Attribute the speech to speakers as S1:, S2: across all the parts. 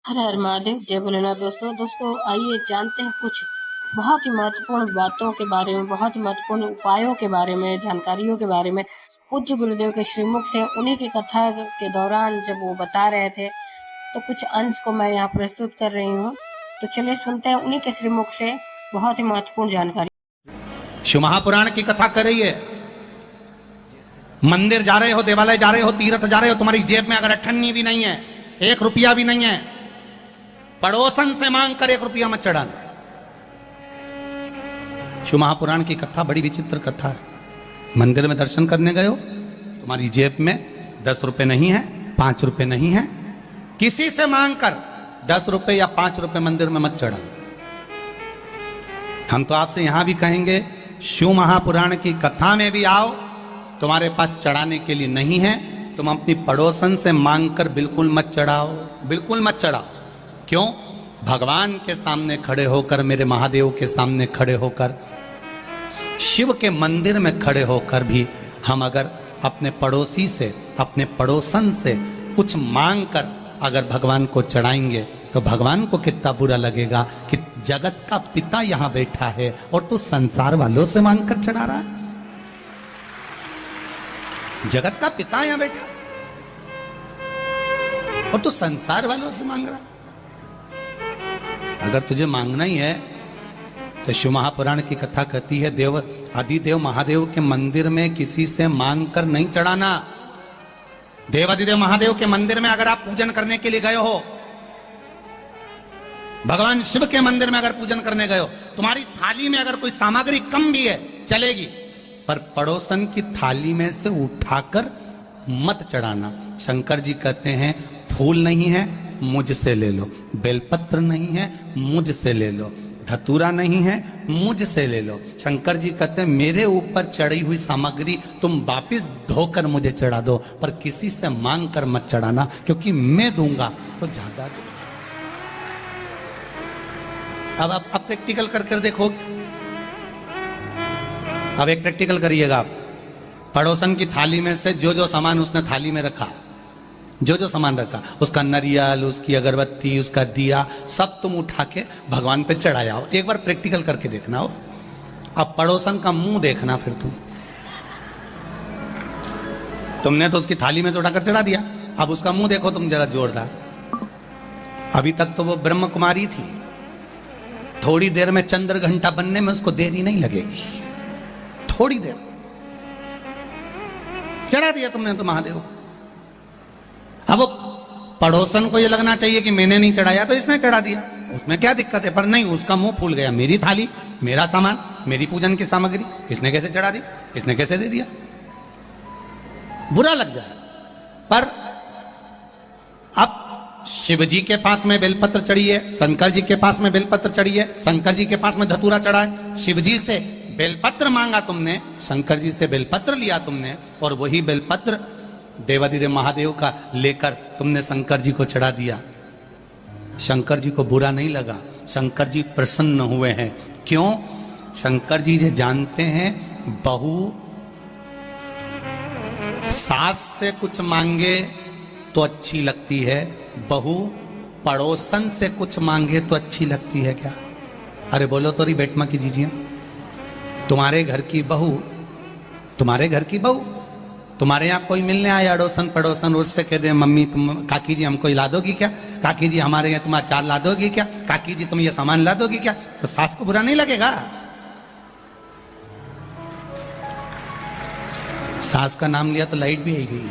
S1: हर हर महादेव, जय भोलेनाथ। दोस्तों आइए जानते हैं कुछ बहुत ही महत्वपूर्ण बातों के बारे में, बहुत ही महत्वपूर्ण उपायों के बारे में, जानकारियों के बारे में। पूज्य गुरुदेव के श्रीमुख से उन्हीं की कथा के दौरान जब वो बता रहे थे, तो कुछ अंश को मैं यहाँ प्रस्तुत कर रही हूँ। तो चलिए सुनते हैं उन्हीं के श्रीमुख से बहुत ही महत्वपूर्ण जानकारी।
S2: शिव महापुराण की कथा कर रही है। मंदिर जा रहे हो, देवालय जा रहे हो, तीर्थ जा रहे हो, तुम्हारी जेब में अगर अठन्नी भी नहीं है, 1 रुपया भी नहीं है, पड़ोसन से मांग कर 1 रुपया मत चढ़ाना। शिव महापुराण की कथा बड़ी विचित्र कथा है। मंदिर में दर्शन करने गए हो, तुम्हारी जेब में 10 रुपए नहीं है, 5 रुपए नहीं है, किसी से मांग कर 10 रुपए या 5 रुपए मंदिर में मत चढ़ाना। हम तो आपसे यहां भी कहेंगे, शिव महापुराण की कथा में भी आओ, तुम्हारे पास चढ़ाने के लिए नहीं है, तुम अपनी पड़ोसन से मांगकर बिल्कुल मत चढ़ाओ, बिल्कुल मत चढ़ाओ। क्यों? भगवान के सामने खड़े होकर, मेरे महादेव के सामने खड़े होकर, शिव के मंदिर में खड़े होकर भी हम अगर अपने पड़ोसी से, अपने पड़ोसन से कुछ मांग कर अगर भगवान को चढ़ाएंगे, तो भगवान को कितना बुरा लगेगा कि जगत का पिता यहां बैठा है और तू संसार वालों से मांग कर चढ़ा रहा है। जगत का पिता यहां बैठा और तू संसार वालों से मांग रहा। अगर तुझे मांगना ही है तो शिव महापुराण की कथा कहती है, देव आदिदेव महादेव के मंदिर में किसी से मांग कर नहीं चढ़ाना। देव आदिदेव महादेव के मंदिर में अगर आप पूजन करने के लिए गए हो, भगवान शिव के मंदिर में अगर पूजन करने गए हो, तुम्हारी थाली में अगर कोई सामग्री कम भी है चलेगी, पर पड़ोसन की थाली में से उठाकर मत चढ़ाना। शंकर जी कहते हैं, फूल नहीं है मुझसे ले लो, बेलपत्र नहीं है मुझसे ले लो, धतूरा नहीं है मुझसे ले लो। शंकर जी कहते हैं, मेरे ऊपर चढ़ी हुई सामग्री तुम वापिस धोकर मुझे चढ़ा दो, पर किसी से मांग कर मत चढ़ाना, क्योंकि मैं दूंगा तो ज्यादा दूंगा। अब आप प्रैक्टिकल कर देखो। अब एक प्रैक्टिकल करिएगा आप। पड़ोसन की थाली में से जो जो सामान उसने थाली में रखा, जो जो सामान रखा, उसका नरियल, उसकी अगरबत्ती, उसका दिया, सब तुम उठा के भगवान पे चढ़ाया हो। एक बार प्रैक्टिकल करके देखना हो। अब पड़ोसन का मुंह देखना। फिर तुमने तो उसकी थाली में से उठाकर चढ़ा दिया, अब उसका मुंह देखो तुम जरा जोरदार। अभी तक तो वो ब्रह्म कुमारी थी, थोड़ी देर में चंद्र घंटा बनने में उसको देरी नहीं लगेगी, थोड़ी देर चढ़ा दिया तुमने तो महादेव। अब पड़ोसन को ये लगना चाहिए कि मैंने नहीं चढ़ाया तो इसने चढ़ा दिया, उसमें क्या दिक्कत है। पर नहीं, उसका मुंह फूल गया, मेरी थाली, मेरा सामान, मेरी पूजन की सामग्री इसने कैसे चढ़ा दी, इसने कैसे दे दिया, बुरा लग जाए। पर अब शिव जी के पास में बेलपत्र चढ़ी है, शंकर जी के पास में बेलपत्र चढ़ी है, शंकर जी के पास में धतूरा चढ़ा है। शिव जी से बेलपत्र मांगा तुमने, शंकर जी से बेलपत्र लिया तुमने, और वही बेलपत्र देवादिदेव महादेव का लेकर तुमने शंकर जी को चढ़ा दिया। शंकर जी को बुरा नहीं लगा, शंकर जी प्रसन्न हुए हैं। क्यों? शंकर जी ये जानते हैं, बहू सास से कुछ मांगे तो अच्छी लगती है, बहू पड़ोसन से कुछ मांगे तो अच्छी लगती है क्या? अरे बोलो तो री बेटमा की जीजिए। तुम्हारे घर की बहू, तुम्हारे घर की बहू तुम्हारे यहाँ कोई मिलने आया, अड़ोसन पड़ोसन, उससे कह दे, मम्मी तुम, काकी जी हमको ला दोगी क्या, काकी जी हमारे यहाँ तुम अचार ला दोगी क्या, काकी जी तुम ये सामान ला दोगी क्या, तो सास को बुरा नहीं लगेगा? सास का नाम लिया तो लाइट भी आई गई।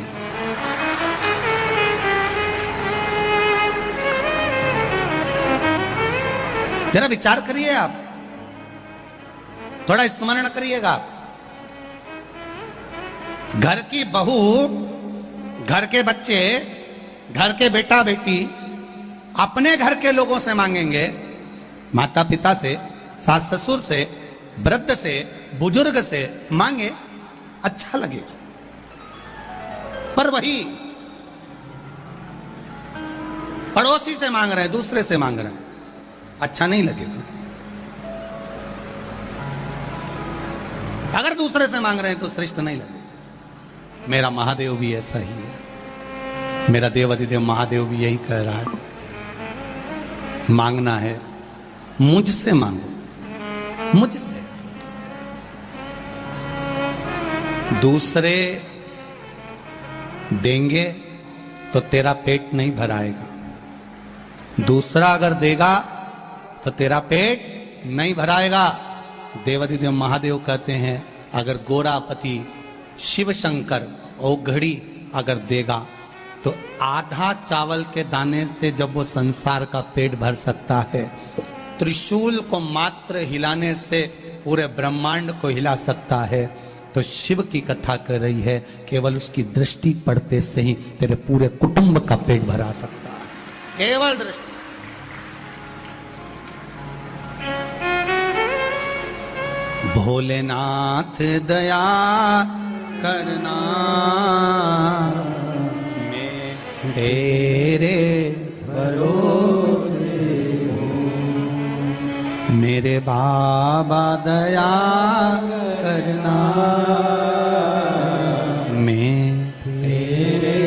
S2: जरा विचार करिए आप, थोड़ा स्मरण करिएगा। घर की बहू, घर के बच्चे, घर के बेटा बेटी अपने घर के लोगों से मांगेंगे, माता पिता से, सास ससुर से, वृद्ध से, बुजुर्ग से मांगे, अच्छा लगेगा। पर वही पड़ोसी से मांग रहे हैं, दूसरे से मांग रहे हैं, अच्छा नहीं लगेगा। अगर दूसरे से मांग रहे हैं तो श्रेष्ठ नहीं लगेगा। मेरा महादेव भी ऐसा ही है, मेरा देव अधिदेव महादेव भी यही कह रहा है। मांगना है मुझसे मांगो, मुझसे। दूसरे देंगे तो तेरा पेट नहीं भराएगा, दूसरा अगर देगा तो तेरा पेट नहीं भराएगा। देवाधिदेव महादेव कहते हैं अगर गोरापति शिव शंकर औघड़ी अगर देगा तो आधा चावल के दाने से जब वो संसार का पेट भर सकता है, त्रिशूल को मात्र हिलाने से पूरे ब्रह्मांड को हिला सकता है। तो शिव की कथा कर रही है केवल उसकी दृष्टि पड़ते से ही तेरे पूरे कुटुंब का पेट भरा सकता है, केवल दृष्टि। भोलेनाथ दया करना मेरे भरोसे हो, मेरे बाबा दया करना मेरे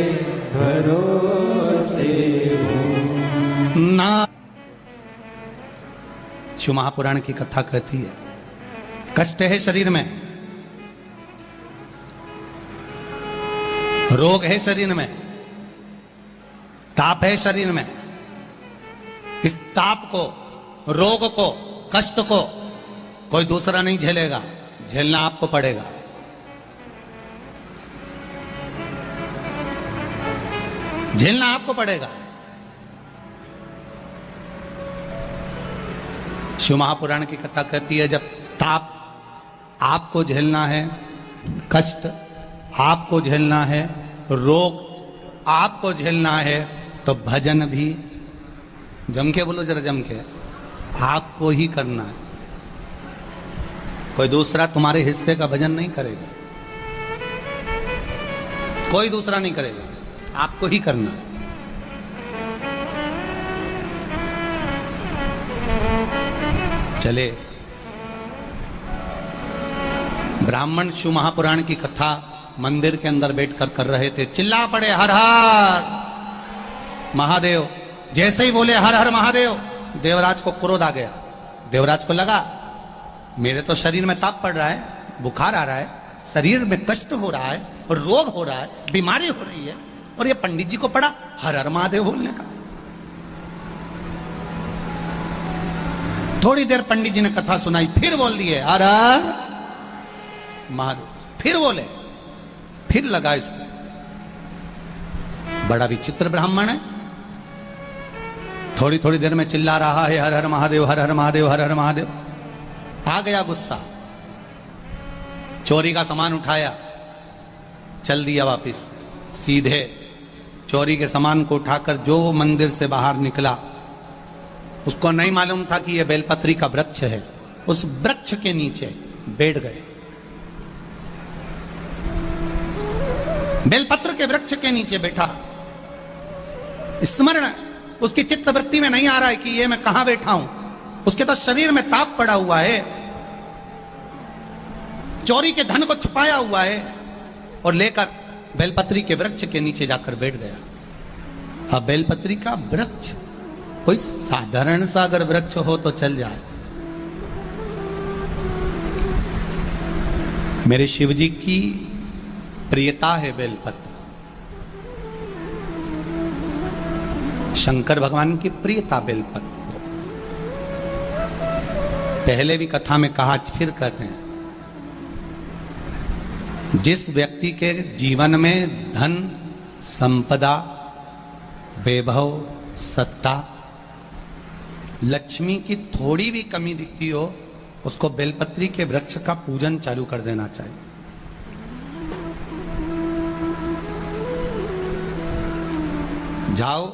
S2: भरोसे हो ना। शिव महापुराण की कथा कहती है कष्ट है शरीर में, रोग है शरीर में, ताप है शरीर में। इस ताप को, रोग को, कष्ट को कोई दूसरा नहीं झेलेगा, झेलना आपको पड़ेगा। झेलना आपको पड़ेगा। शिव महापुराण की कथा कहती है जब ताप आपको झेलना है, कष्ट आपको झेलना है, रोग आपको झेलना है, तो भजन भी जम के बोलो, जरा जम के, आपको ही करना है। कोई दूसरा तुम्हारे हिस्से का भजन नहीं करेगा, कोई दूसरा नहीं करेगा, आपको ही करना है। चले ब्राह्मण शिव महापुराण की कथा मंदिर के अंदर बैठकर कर रहे थे, चिल्ला पड़े हर हर महादेव। जैसे ही बोले हर हर महादेव, देवराज को क्रोध आ गया। देवराज को लगा मेरे तो शरीर में ताप पड़ रहा है, बुखार आ रहा है, शरीर में कष्ट हो रहा है, और रोग हो रहा है, बीमारी हो रही है, और ये पंडित जी को पड़ा हर हर महादेव बोलने का। थोड़ी देर पंडित जी ने कथा सुनाई, फिर बोल दिए हर हर महादेव, फिर बोले, फिर लगा इसको। बड़ा विचित्र ब्राह्मण है, थोड़ी थोड़ी देर में चिल्ला रहा है हर हर महादेव, हर हर महादेव, हर हर महादेव। आ गया गुस्सा, चोरी का सामान उठाया, चल दिया वापिस। सीधे चोरी के सामान को उठाकर जो मंदिर से बाहर निकला, उसको नहीं मालूम था कि यह बेलपत्री का वृक्ष है। उस वृक्ष के नीचे बैठ गए, बेलपत्र के वृक्ष के नीचे बैठा। स्मरण उसकी चित्तवृत्ति में नहीं आ रहा है कि ये मैं कहां बैठा हूं, उसके तो शरीर में ताप पड़ा हुआ है, चोरी के धन को छुपाया हुआ है, और लेकर बेलपत्री के वृक्ष के नीचे जाकर बैठ गया। अब बेलपत्री का वृक्ष कोई साधारण सा अगर वृक्ष हो तो चल जाए, मेरे शिव जी की प्रियता है बेलपत्र, शंकर भगवान की प्रियता बेलपत्र। पहले भी कथा में कहा, फिर कहते हैं, जिस व्यक्ति के जीवन में धन, संपदा, वैभव, सत्ता, लक्ष्मी की थोड़ी भी कमी दिखती हो, उसको बेलपत्री के वृक्ष का पूजन चालू कर देना चाहिए। जाओ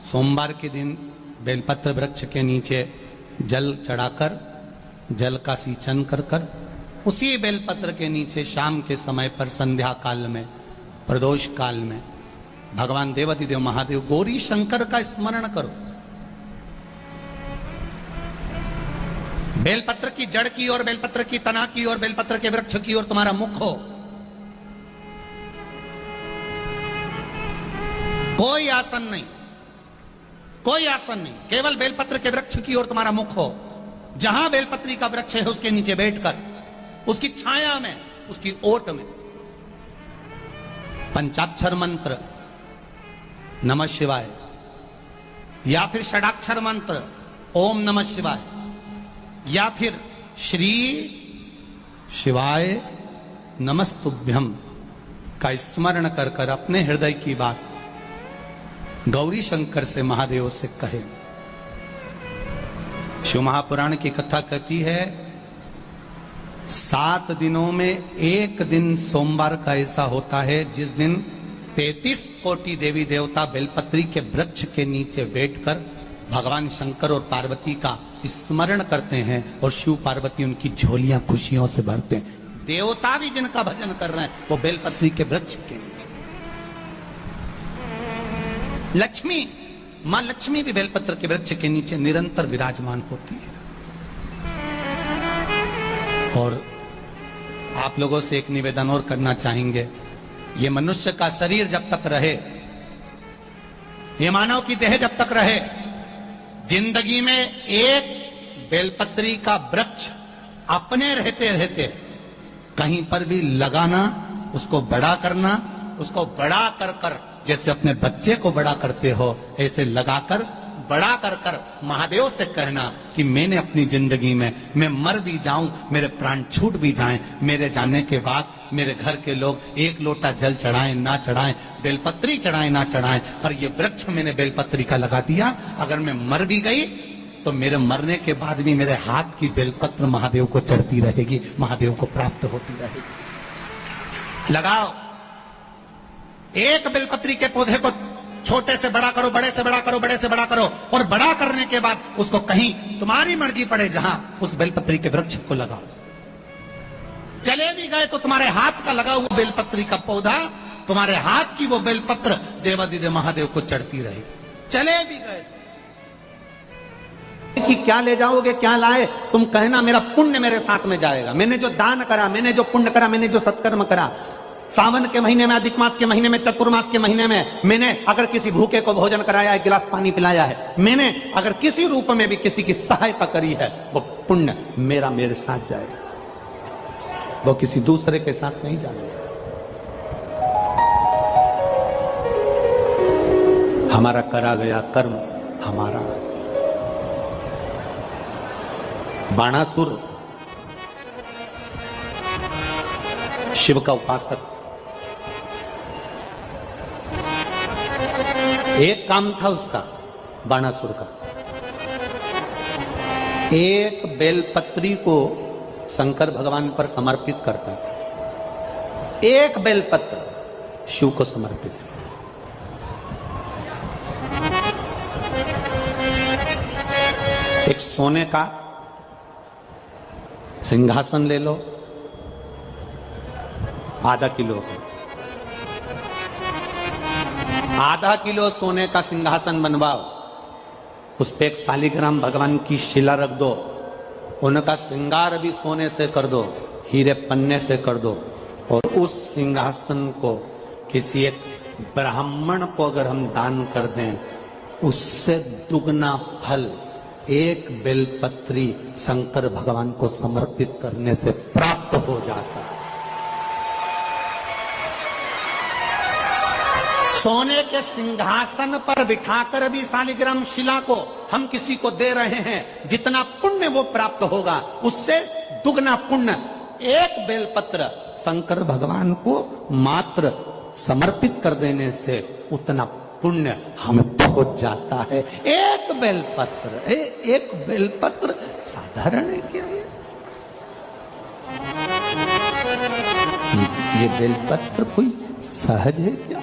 S2: सोमवार के दिन बेलपत्र वृक्ष के नीचे जल चढ़ाकर, जल का सिंचन कर कर, उसी बेलपत्र के नीचे शाम के समय पर, संध्या काल में, प्रदोष काल में भगवान देवाधिदेव महादेव गौरी शंकर का स्मरण करो। बेलपत्र की जड़ की ओर, बेलपत्र की तना की ओर, बेलपत्र के वृक्ष की ओर तुम्हारा मुख हो। कोई आसन नहीं, कोई आसन नहीं, केवल बेलपत्र के वृक्ष की ओर तुम्हारा मुख हो। जहां बेलपत्री का वृक्ष है उसके नीचे बैठकर, उसकी छाया में, उसकी ओट में पंचाक्षर मंत्र नमः शिवाय, या फिर षडाक्षर मंत्र ओम नमः शिवाय, या फिर श्री शिवाय नमस्तुभ्यम का स्मरण कर कर अपने हृदय की बात गौरी शंकर से, महादेव से कहे। शिव महापुराण की कथा कहती है 7 दिनों में एक दिन सोमवार का ऐसा होता है जिस दिन 33 कोटि देवी देवता बेलपत्री के वृक्ष के नीचे बैठकर भगवान शंकर और पार्वती का स्मरण करते हैं और शिव पार्वती उनकी झोलियां खुशियों से भरते हैं। देवता भी जिनका भजन कर रहे हैं वो बेलपत्री के वृक्ष के नीचे। लक्ष्मी, मां लक्ष्मी भी बेलपत्र के वृक्ष के नीचे निरंतर विराजमान होती है। और आप लोगों से एक निवेदन और करना चाहेंगे, ये मनुष्य का शरीर जब तक रहे, ये मानव की देह जब तक रहे, जिंदगी में एक बेलपत्री का वृक्ष अपने रहते रहते कहीं पर भी लगाना, उसको बड़ा करना, उसको बड़ा कर कर जैसे अपने बच्चे को बड़ा करते हो ऐसे लगाकर बड़ा कर कर महादेव से कहना कि मैंने अपनी जिंदगी में, मैं मर भी जाऊं, मेरे प्राण छूट भी जाएं, मेरे जाने के बाद मेरे घर के लोग एक लोटा जल चढ़ाएं ना चढ़ाएं, बेलपत्री चढ़ाएं ना चढ़ाएं, पर ये वृक्ष मैंने बेलपत्री का लगा दिया, अगर मैं मर भी गई तो मेरे मरने के बाद भी मेरे हाथ की बेलपत्र महादेव को चढ़ती रहेगी, महादेव को प्राप्त होती रहेगी। लगाओ, एक बेलपत्री के पौधे को छोटे से बड़ा करो, बड़े से बड़ा करो, बड़े से बड़ा करो, और बड़ा करने के बाद उसको कहीं तुम्हारी मर्जी पड़े जहां उस बेलपत्री के वृक्ष को लगाओ। चले भी गए तो तुम्हारे हाथ का लगा हुआ बेलपत्री का पौधा, तुम्हारे हाथ की वो बेलपत्र देवादिदेव महादेव को चढ़ती रहेगी। चले भी गए कि क्या ले जाओगे, क्या लाए, तुम कहना मेरा पुण्य मेरे साथ में जाएगा, मैंने जो दान करा, मैंने जो पुण्य करा, मैंने जो सत्कर्म करा, सावन के महीने में, अधिक मास के महीने में, चतुर्मास के महीने में मैंने अगर किसी भूखे को भोजन कराया, एक गिलास पानी पिलाया है, मैंने अगर किसी रूप में भी किसी की सहायता करी है, वो पुण्य मेरा मेरे साथ जाएगा, वो किसी दूसरे के साथ नहीं जाएगा। हमारा करा गया कर्म हमारा। बाणासुर शिव का उपासक, एक काम था उसका, बाणासुर का, एक बेलपत्री को शंकर भगवान पर समर्पित करता था, एक बेलपत्र शिव को समर्पित। एक सोने का सिंहासन ले लो, आधा किलो, आधा किलो सोने का सिंहासन बनवाओ, उस पे एक शालिग्राम भगवान की शिला रख दो, उनका श्रृंगार भी सोने से कर दो, हीरे पन्ने से कर दो, और उस सिंहासन को किसी एक ब्राह्मण को अगर हम दान कर दें, उससे दुगना फल एक बेलपत्री शंकर भगवान को समर्पित करने से प्राप्त हो जाता है। सोने के सिंहासन पर बिठाकर भी शालिग्राम शिला को हम किसी को दे रहे हैं, जितना पुण्य वो प्राप्त होगा उससे दुगना पुण्य एक बेलपत्र शंकर भगवान को मात्र समर्पित कर देने से उतना पुण्य हमें पहुंच जाता है। एक बेलपत्र, एक बेलपत्र साधारण है क्या? ये बेलपत्र कोई सहज है क्या?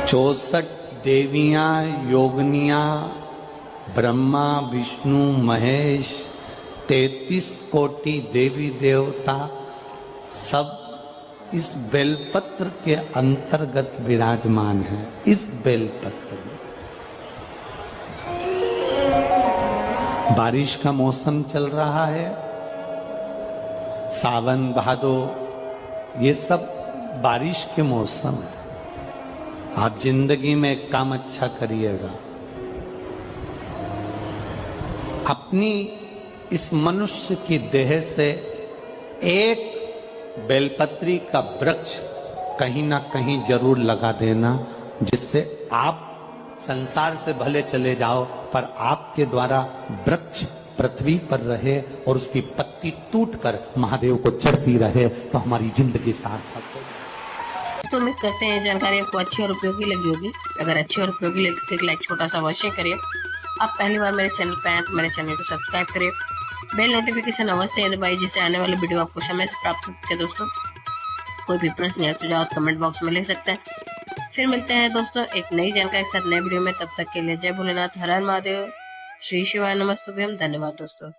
S2: चौसठ देवियां, योगनियां, ब्रह्मा, विष्णु, महेश, 33 कोटि देवी देवता सब इस बेलपत्र के अंतर्गत विराजमान है। इस बेलपत्र में बारिश का मौसम चल रहा है, सावन भादो, ये सब बारिश के मौसम है, आप जिंदगी में एक काम अच्छा करिएगा। अपनी इस मनुष्य की देह से एक बेलपत्री का वृक्ष कहीं ना कहीं जरूर लगा देना, जिससे आप संसार से भले चले जाओ पर आपके द्वारा वृक्ष पृथ्वी पर रहे और उसकी पत्ती टूटकर महादेव को चढ़ती रहे, तो हमारी जिंदगी सार्थक हो।
S1: तो उम्मीद करते हैं जानकारी आपको अच्छी और उपयोगी लगी होगी। अगर अच्छी और उपयोगी लगी तो एक लाइक छोटा सा अवश्य करिए। आप पहली बार मेरे चैनल पे आए तो मेरे चैनल को सब्सक्राइब करिए, बेल नोटिफिकेशन अवश्य दबाइए, जिससे आने वाले वीडियो आपको समय से प्राप्त हो सके। दोस्तों कोई भी प्रश्न या सुझाव कमेंट बॉक्स में लिख सकते हैं। फिर मिलते हैं दोस्तों एक नई जानकारी के साथ नए वीडियो में। तब तक के लिए जय भोलेनाथ, हर हर महादेव, श्री शिवाय नमस्तुभ्यम। धन्यवाद दोस्तों।